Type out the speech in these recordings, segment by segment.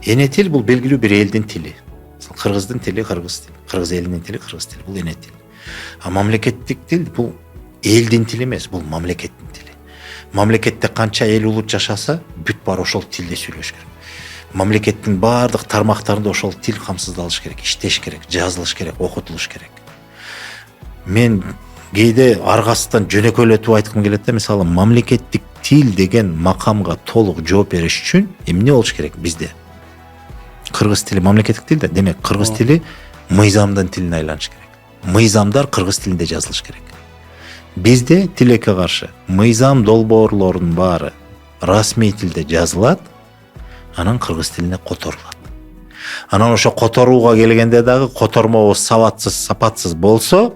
Эне тил бул белгилүү бир элдин тили. Кыргыздын тили кыргыз тили, кыргыз элинин тили кыргыз тили, бул эне тил. А мамлекеттик тил бул элдин тили эмес, бул мамлекеттин тили. Мамлекетте канча эл улут жашаса, бүт баары ошол тилде сүйлөш керек. Мамлекеттин баардык тармактарында ошол тил камсыздалыш керек, иштеш керек, жазылыш керек, окутулуш керек. Мен кээде аргасынан жөнөкөйлөтүп айткым келет да, мисалы мамлекеттик тил деген макамга толук жооп бериш үчүн эмне болуш керек бизде? Кыргыз тили мамлекеттик тил да, демек кыргыз тили мыйзамдын тилине айланыш керек. Мыйзамдар кыргыз тилинде жазылыш керек. Бизде тилекке каршы мыйзам долбоорлорунун баары расмий тилде жазылат, анан кыргыз тилине которулат. Анан ошо которууга келгенде дагы котормобуз сапатсыз болсо,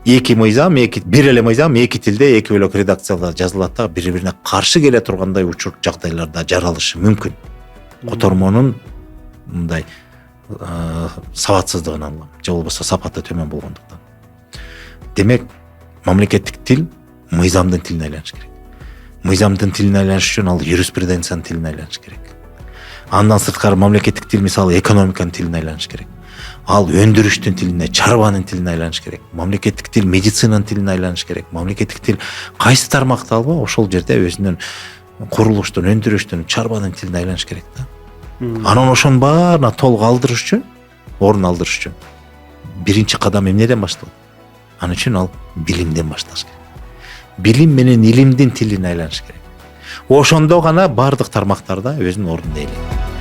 бир эле мыйзам эки тилде, эки бөлөк редакцияда жазылат да, бири-бирине каршы келе тургандай учур жагдайларда жаралышы мүмкүн. Котормонун мындай сабатсыздыгынан же болбосо сапаты төмөн болгондуктан. Демек, мамлекеттик тил мыйзамдын тилине айланыш керек. Мыйзамдын тилине айланыш үчүн ал юриспруденциянын тилине айланыш керек. Андан сырткары мамлекеттик тил мисалы экономиканын тилине айланыш керек. Ал өндүрүштүн тилине, чарбанын тилине айланыш керек. Мамлекеттик тил медицинанын тилине айланыш керек. Мамлекеттик тил кайсы тармакты алба, ошол жерде өзүнүн курулуштун, өндүрүштүн, чарбанын тилине айланыш керек да. Анан ошонун баарына толук алдырыш үчүн, орун алдырыш үчүн биринчи кадам эмнеден башталат? Ал үчүн ал билимден башталыш керек. Билим менен илимдин тилине айланыш керек. Ошондо гана бардык тармактарда өзүнүн ордун ээлейт.